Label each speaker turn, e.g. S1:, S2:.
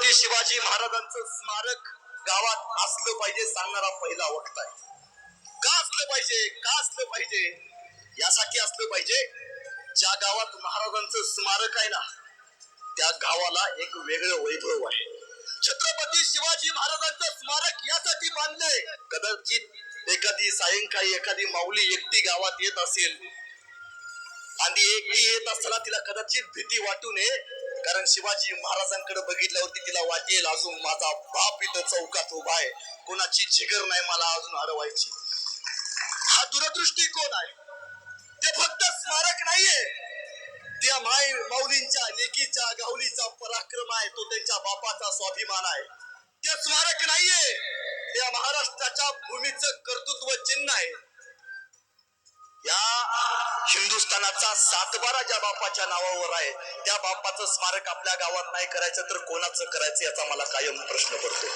S1: छत्रपती शिवाजी महाराजांचं स्मारक गावात असलं पाहिजे सांगणारा पहिला वक्ता आहे. का असलं पाहिजे, का असलं पाहिजे? यासाठी असलं पाहिजे, ज्या गावात महाराजांचं स्मारक आहे ना, त्या गावाला एक वेगळं वैभव आहे. छत्रपती शिवाजी महाराजांचं स्मारक यासाठी बांधलंय, कदाचित एखादी सायंकाळी एखादी माऊली एकटी गावात येत असेल आणि एकटी येत असताना तिला कदाचित भीती वाटू नये, कारण शिवाजी महाराजांकडे बघितल्यावरती तिला वाटेल अजून माझा बाप इथं चौकात उभा आहे, कोणाची जिगर नाही मला अजून अडवायची. हा दूरदृष्टिकोन आहे. ते फक्त स्मारक नाहीये, त्या माऊलींच्या लेकीच्या गावलीचा पराक्रम आहे, तो त्यांच्या बापाचा स्वाभिमान आहे. ते स्मारक नाहीये, त्या महाराष्ट्राच्या भूमीचं कर्तृत्व चिन्ह आहे. या हिंदुस्थानाचा सातबारा ज्या बापाच्या नावावर आहे, त्या बापाचं स्मारक आपल्या गावात नाही करायचं तर कोणाचं करायचं याचा मला कायम प्रश्न पडतो.